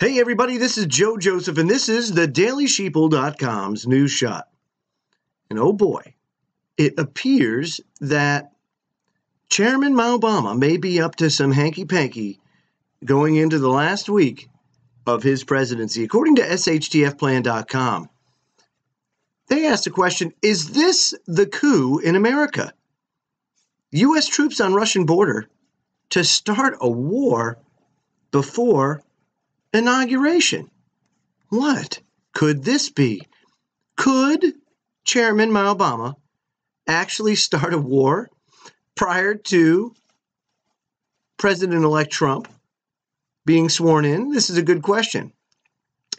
Hey everybody, this is Joe Joseph, and this is the DailySheeple.com's News Shot. And oh boy, it appears that Chairman Maobama may be up to some hanky-panky going into the last week of his presidency. According to SHTFplan.com, they asked the question, is this the coup in America? U.S. troops on Russian border to start a war before inauguration. What could this be? Could Chairman Maobama actually start a war prior to President-elect Trump being sworn in? This is a good question.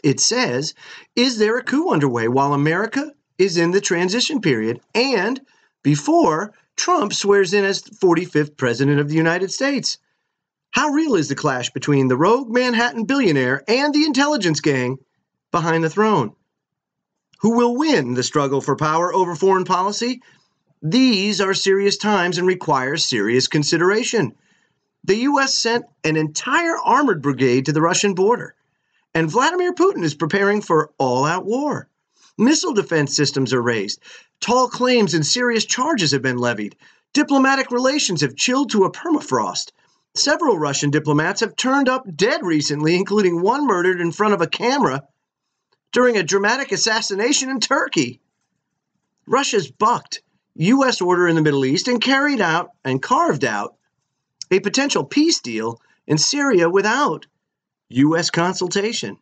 It says, is there a coup underway while America is in the transition period and before Trump swears in as the 45th President of the United States? How real is the clash between the rogue Manhattan billionaire and the intelligence gang behind the throne? Who will win the struggle for power over foreign policy? These are serious times and require serious consideration. The U.S. sent an entire armored brigade to the Russian border, and Vladimir Putin is preparing for all-out war. Missile defense systems are raised. Tall claims and serious charges have been levied. Diplomatic relations have chilled to a permafrost. Several Russian diplomats have turned up dead recently, including one murdered in front of a camera during a dramatic assassination in Turkey. Russia's bucked U.S. order in the Middle East and carved out a potential peace deal in Syria without U.S. consultation.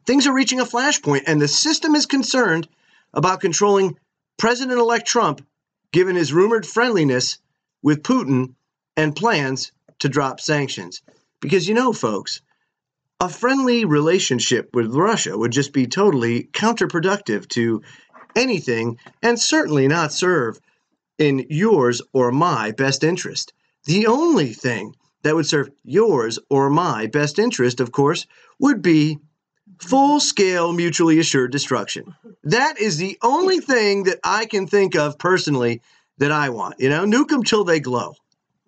Things are reaching a flashpoint, and the system is concerned about controlling President-elect Trump, given his rumored friendliness with Putin and plans to drop sanctions. Because, you know, folks, a friendly relationship with Russia would just be totally counterproductive to anything and certainly not serve in yours or my best interest. The only thing that would serve yours or my best interest, of course, would be full-scale mutually assured destruction. That is the only thing that I can think of personally that I want. You know, nuke them till they glow.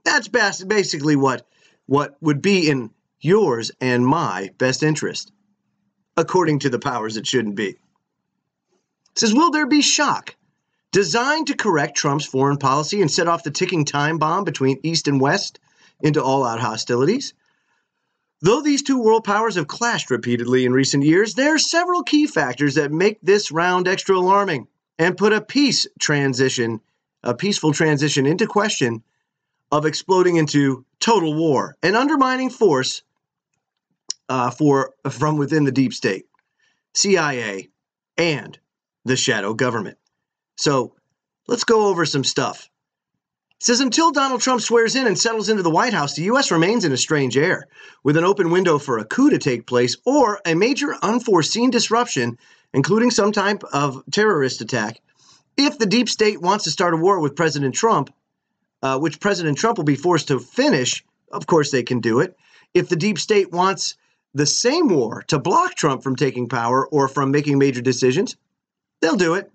That's basically what would be in yours and my best interest, according to the powers that shouldn't be. It says, will there be shock designed to correct Trump's foreign policy and set off the ticking time bomb between East and West into all-out hostilities? Though these two world powers have clashed repeatedly in recent years, there are several key factors that make this round extra alarming and put a peaceful transition into question of exploding into total war and undermining force from within the deep state, CIA, and the shadow government. So let's go over some stuff. It says, until Donald Trump swears in and settles into the White House, the U.S. remains in a strange air, with an open window for a coup to take place or a major unforeseen disruption, including some type of terrorist attack. If the deep state wants to start a war with President Trump, which President Trump will be forced to finish, of course they can do it. If the deep state wants the same war to block Trump from taking power or from making major decisions, they'll do it.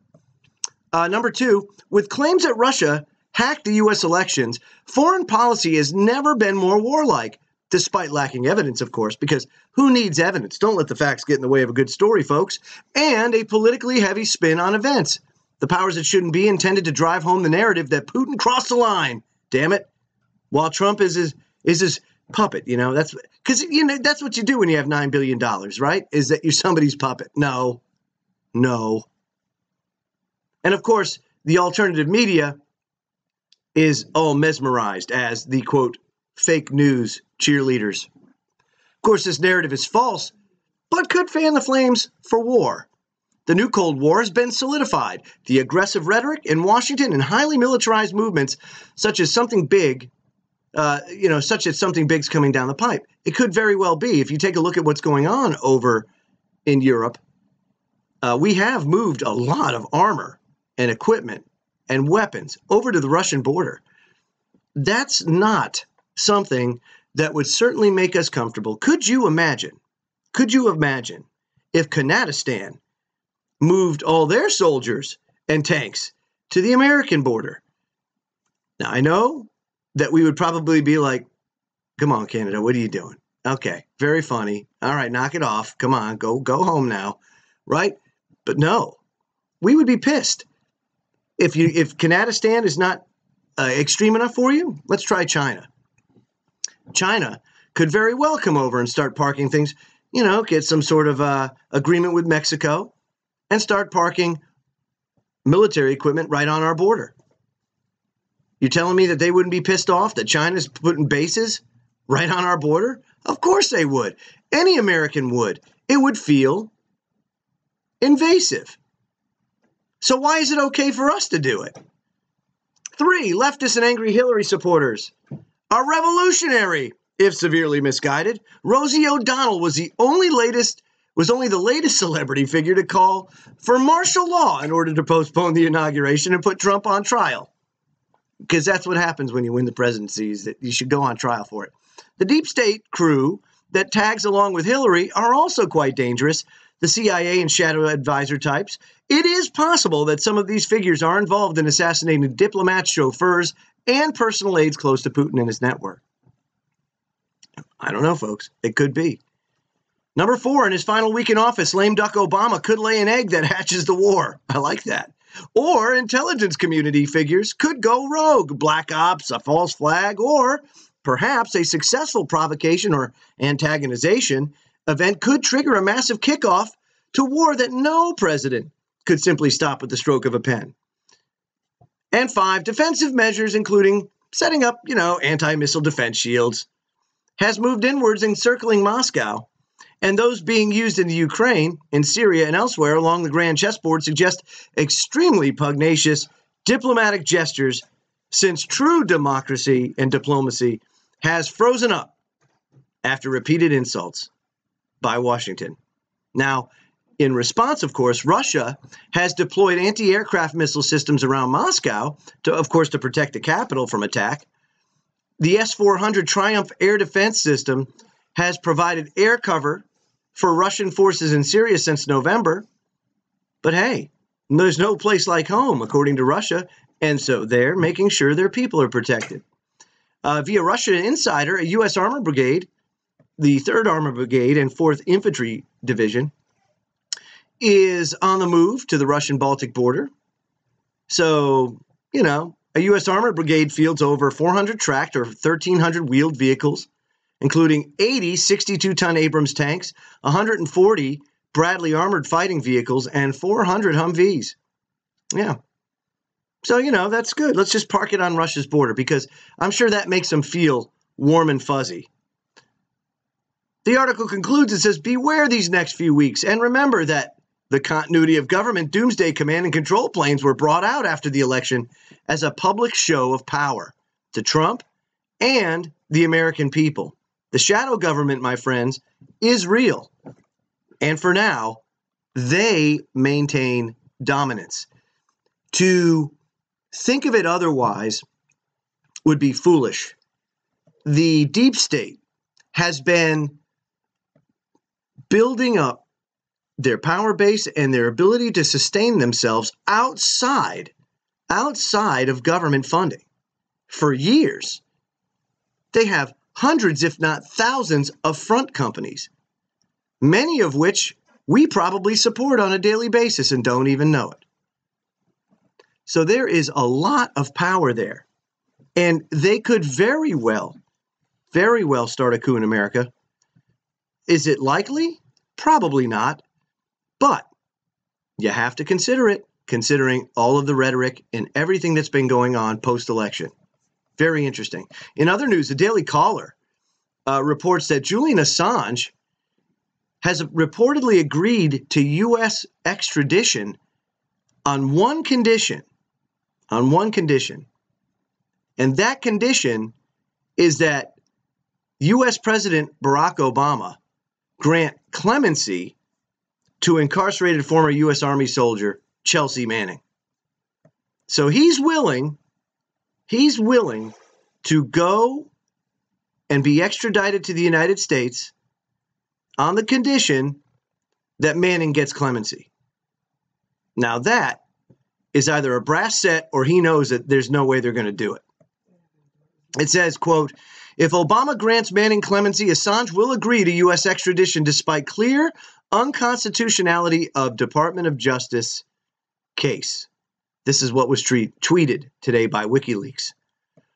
Number two, with claims that Russia hacked the U.S. elections, foreign policy has never been more warlike, despite lacking evidence, of course, because who needs evidence? Don't let the facts get in the way of a good story, folks. And a politically heavy spin on events. The powers that shouldn't be intended to drive home the narrative that Putin crossed the line. Damn it. While Trump is his puppet, you know, that's because, you know, that's what you do when you have $9 billion, right? Is that you're somebody's puppet. No. And of course, the alternative media is all mesmerized as the, quote, fake news cheerleaders. Of course, this narrative is false, but could fan the flames for war. The new Cold War has been solidified. The aggressive rhetoric in Washington and highly militarized movements, such as something big's coming down the pipe. It could very well be. If you take a look at what's going on over in Europe, we have moved a lot of armor and equipment and weapons over to the Russian border. That's not something that would certainly make us comfortable. Could you imagine if Kanadistan moved all their soldiers and tanks to the American border? Now, I know that we would probably be like, come on, Canada, what are you doing? Okay, very funny. All right, knock it off. Come on, go home now, right? But no, we would be pissed if Kanadistan is not extreme enough for you. Let's try China. China could very well come over and start parking things. Get some sort of agreement with Mexico and start parking military equipment right on our border. You're telling me that they wouldn't be pissed off that China's putting bases right on our border? Of course they would. Any American would. It would feel invasive. So why is it okay for us to do it? 3, leftist and angry Hillary supporters are revolutionary, if severely misguided. Rosie O'Donnell was only the latest celebrity figure to call for martial law in order to postpone the inauguration and put Trump on trial. Because that's what happens when you win the presidency, is that you should go on trial for it. The deep state crew that tags along with Hillary are also quite dangerous. The CIA and shadow advisor types. It is possible that some of these figures are involved in assassinating diplomats, chauffeurs, and personal aides close to Putin and his network. I don't know, folks. It could be. Number 4, in his final week in office, lame duck Obama could lay an egg that hatches the war. I like that. Or intelligence community figures could go rogue. Black ops, a false flag, or perhaps a successful provocation or antagonization event could trigger a massive kickoff to war that no president could simply stop with the stroke of a pen. And 5, defensive measures, including setting up, anti-missile defense shields, has moved inwards encircling Moscow. And those being used in the Ukraine, in Syria, and elsewhere along the grand chessboard suggest extremely pugnacious diplomatic gestures, since true democracy and diplomacy has frozen up after repeated insults by Washington. Now, in response, of course, Russia has deployed anti-aircraft missile systems around Moscow, to protect the capital from attack. The S-400 Triumph air defense system has provided air cover for Russian forces in Syria since November. But hey, there's no place like home, according to Russia, and so they're making sure their people are protected. Via Russian Insider, a U.S. Armor Brigade, the 3rd Armor Brigade and 4th Infantry Division, is on the move to the Russian-Baltic border. So, a U.S. Armor Brigade fields over 400 tracked or 1,300 wheeled vehicles, including 80 62-ton Abrams tanks, 140 Bradley armored fighting vehicles, and 400 Humvees. Yeah. So, that's good. Let's just park it on Russia's border, because I'm sure that makes them feel warm and fuzzy. The article concludes, it says, beware these next few weeks, and remember that the continuity of government doomsday command and control planes were brought out after the election as a public show of power to Trump and the American people. The shadow government, my friends, is real. And for now, they maintain dominance. To think of it otherwise would be foolish. The deep state has been building up their power base and their ability to sustain themselves outside of government funding for years. They have hundreds, if not thousands, of front companies, many of which we probably support on a daily basis and don't even know it. So there is a lot of power there, and they could very well start a coup in America. Is it likely? Probably not, but you have to consider it, considering all of the rhetoric and everything that's been going on post-election. Very interesting. In other news, the Daily Caller reports that Julian Assange has reportedly agreed to U.S. extradition on one condition. And that condition is that U.S. President Barack Obama grant clemency to incarcerated former U.S. Army soldier Chelsea Manning. So he's willing to go and be extradited to the United States on the condition that Manning gets clemency. Now that is either a brass set or he knows that there's no way they're going to do it. It says, quote, If Obama grants Manning clemency, Assange will agree to U.S. extradition despite clear unconstitutionality of Department of Justice case. This is what was tweeted today by WikiLeaks.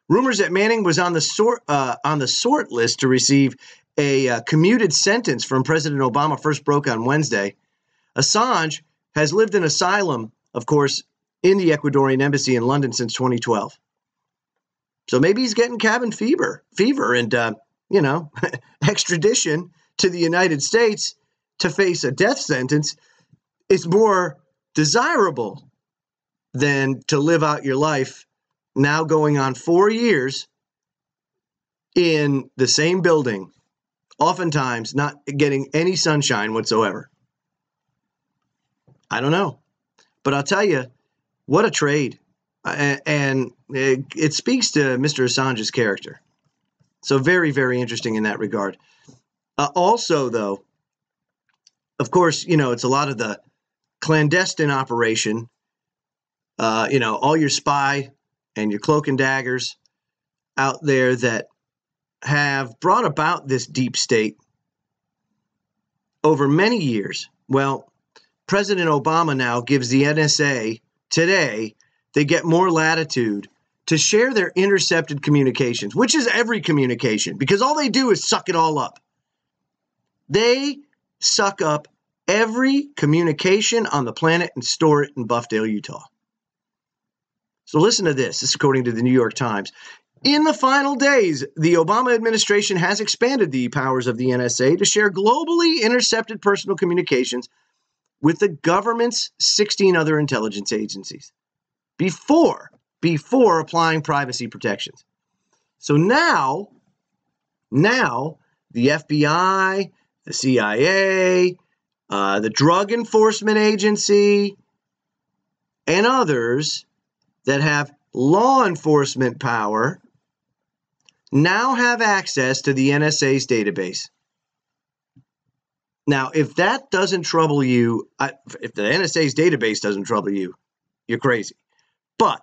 Rumors that Manning was on the sort list to receive a commuted sentence from President Obama first broke on Wednesday. Assange has lived in asylum, of course, in the Ecuadorian embassy in London since 2012. So maybe he's getting cabin fever and, extradition to the United States to face a death sentence is more desirable than to live out your life now going on 4 years in the same building, oftentimes not getting any sunshine whatsoever. I don't know. But I'll tell you, what a trade. And it speaks to Mr. Assange's character. So very, very interesting in that regard. Also, though, of course, it's a lot of the clandestine operation, all your spy and your cloak and daggers out there that have brought about this deep state over many years. Well, President Obama now gives the NSA today, they get more latitude to share their intercepted communications, which is every communication, because all they do is suck it all up. They suck up every communication on the planet and store it in Buffdale, Utah. So listen to this. This is according to the New York Times. In the final days, the Obama administration has expanded the powers of the NSA to share globally intercepted personal communications with the government's 16 other intelligence agencies before applying privacy protections. So now the FBI, the CIA, the Drug Enforcement Agency, and others that have law enforcement power now have access to the NSA's database. Now, if that doesn't trouble you, if the NSA's database doesn't trouble you, you're crazy. But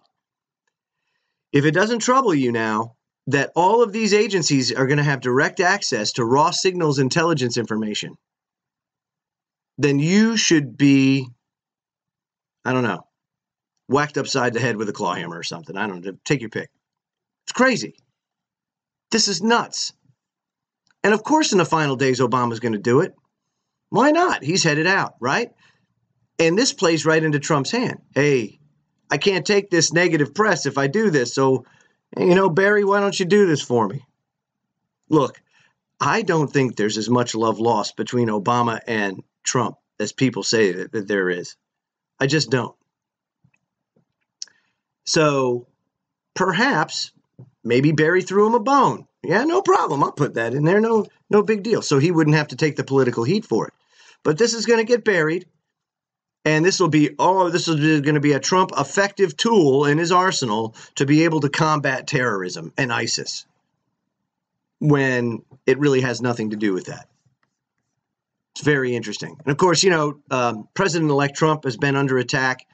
if it doesn't trouble you now that all of these agencies are going to have direct access to raw signals intelligence information, then you should be, whacked upside the head with a claw hammer or something. I don't know. Take your pick. It's crazy. This is nuts. And of course, in the final days, Obama's going to do it. Why not? He's headed out, right? And this plays right into Trump's hand. Hey, I can't take this negative press if I do this. So, Barry, why don't you do this for me? Look, I don't think there's as much love lost between Obama and Trump as people say that there is. I just don't. So perhaps maybe Barry threw him a bone. Yeah, no problem. I'll put that in there. No big deal. So he wouldn't have to take the political heat for it. But this is going to get buried. And this is going to be a Trump effective tool in his arsenal to be able to combat terrorism and ISIS when it really has nothing to do with that. It's very interesting. And of course, President-elect Trump has been under attack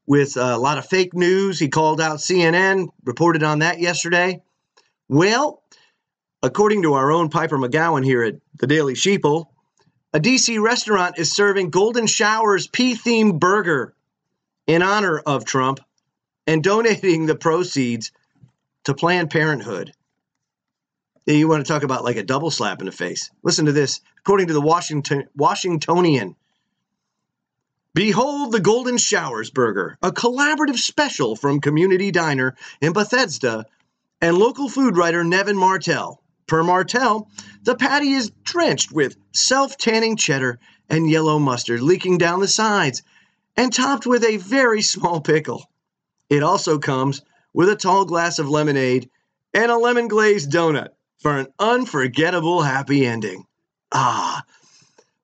with a lot of fake news. He called out CNN, reported on that yesterday. Well, according to our own Piper McGowan here at the Daily Sheeple, a D.C. restaurant is serving Golden Shower's pea-themed burger in honor of Trump and donating the proceeds to Planned Parenthood. You want to talk about like a double slap in the face. Listen to this. According to the Washingtonian, behold the Golden Showers burger, a collaborative special from Community Diner in Bethesda and local food writer Nevin Martell. Per Martell, the patty is drenched with self-tanning cheddar and yellow mustard leaking down the sides and topped with a very small pickle. It also comes with a tall glass of lemonade and a lemon-glazed donut for an unforgettable happy ending.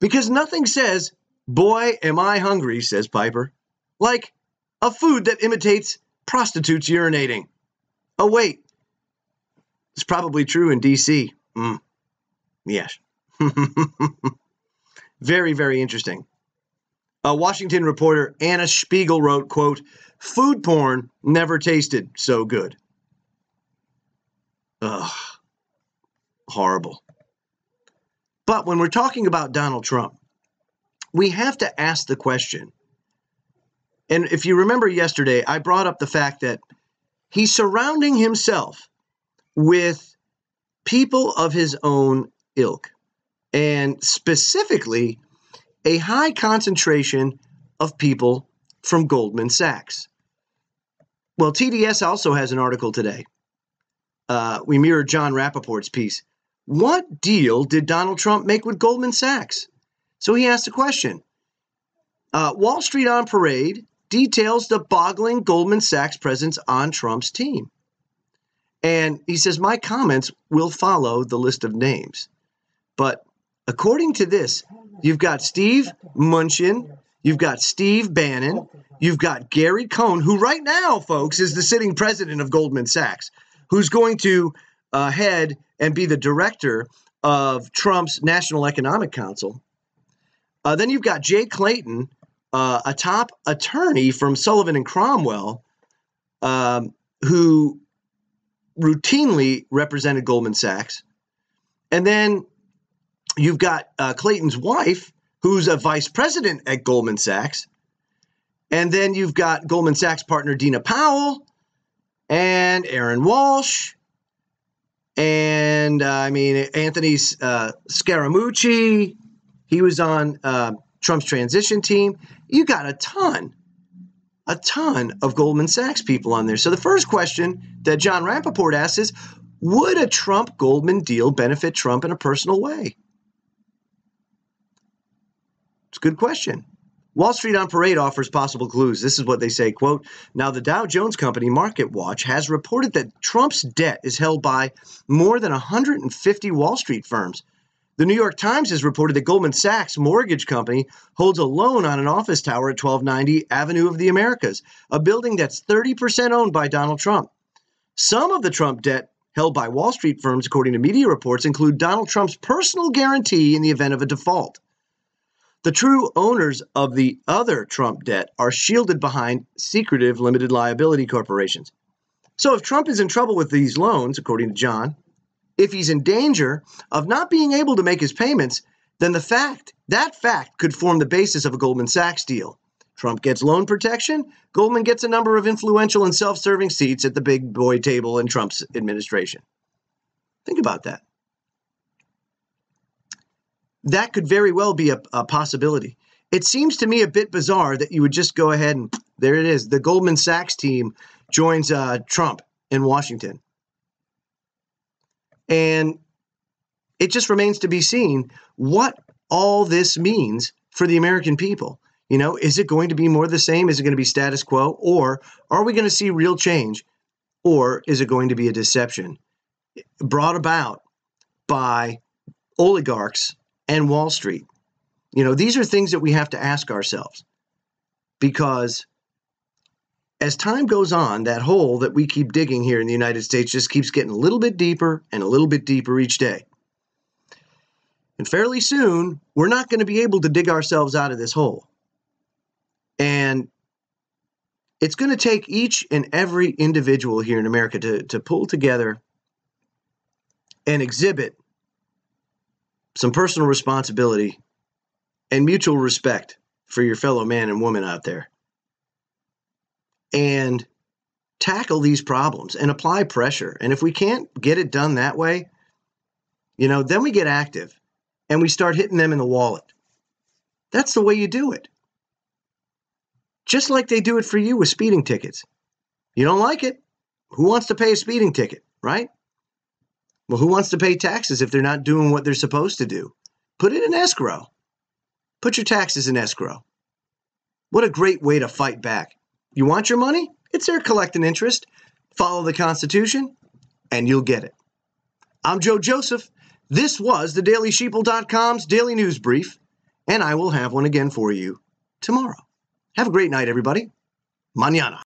Because nothing says, boy, am I hungry, says Piper, like a food that imitates prostitutes urinating. Oh, wait. It's probably true in D.C. Yes. Very, very interesting. A Washington reporter, Anna Spiegel, wrote, quote, food porn never tasted so good. Ugh. horrible. But when we're talking about Donald Trump, we have to ask the question. And if you remember yesterday, I brought up the fact that he's surrounding himself with people of his own ilk, and specifically a high concentration of people from Goldman Sachs. Well, TDS also has an article today. We mirrored John Rappaport's piece. What deal did Donald Trump make with Goldman Sachs? So he asked a question. Wall Street on Parade details the boggling Goldman Sachs presence on Trump's team. And he says, my comments will follow the list of names. But according to this, you've got Steve Mnuchin, you've got Steve Bannon, you've got Gary Cohn, who right now, folks, is the sitting president of Goldman Sachs, who's going to head and be the director of Trump's National Economic Council. Then you've got Jay Clayton, a top attorney from Sullivan and Cromwell, who routinely represented Goldman Sachs. And then you've got Clayton's wife, who's a vice president at Goldman Sachs. And then you've got Goldman Sachs partner Dina Powell and Aaron Walsh. And Anthony Scaramucci. He was on Trump's transition team. You got a ton of Goldman Sachs people on there. So the first question that John Rappaport asks is, would a Trump-Goldman deal benefit Trump in a personal way? It's a good question. Wall Street on Parade offers possible clues. This is what they say, quote, now the Dow Jones Company Market Watch has reported that Trump's debt is held by more than 150 Wall Street firms. The New York Times has reported that Goldman Sachs Mortgage Company holds a loan on an office tower at 1290 Avenue of the Americas, a building that's 30% owned by Donald Trump. Some of the Trump debt held by Wall Street firms, according to media reports, include Donald Trump's personal guarantee in the event of a default. The true owners of the other Trump debt are shielded behind secretive limited liability corporations. So if Trump is in trouble with these loans, according to John, if he's in danger of not being able to make his payments, then that fact could form the basis of a Goldman Sachs deal. Trump gets loan protection, Goldman gets a number of influential and self-serving seats at the big boy table in Trump's administration. Think about that. That could very well be a possibility. It seems to me a bit bizarre that you would just go ahead and, there it is, the Goldman Sachs team joins Trump in Washington. And it just remains to be seen what all this means for the American people. You know, is it going to be more the same? Is it going to be status quo? Or are we going to see real change? Or is it going to be a deception brought about by oligarchs and Wall Street? You know, these are things that we have to ask ourselves, because as time goes on, that hole that we keep digging here in the United States just keeps getting a little bit deeper and a little bit deeper each day. And fairly soon, we're not going to be able to dig ourselves out of this hole. And it's going to take each and every individual here in America to pull together and exhibit some personal responsibility and mutual respect for your fellow man and woman out there, and tackle these problems and apply pressure. And if we can't get it done that way, you know, then we get active and we start hitting them in the wallet. That's the way you do it. Just like they do it for you with speeding tickets. You don't like it? Who wants to pay a speeding ticket, right? Well, who wants to pay taxes if they're not doing what they're supposed to do? Put it in escrow. Put your taxes in escrow. What a great way to fight back. You want your money? It's there collecting interest. Follow the Constitution, and you'll get it. I'm Joe Joseph. This was the DailySheeple.com's Daily News Brief, and I will have one again for you tomorrow. Have a great night, everybody. Mañana.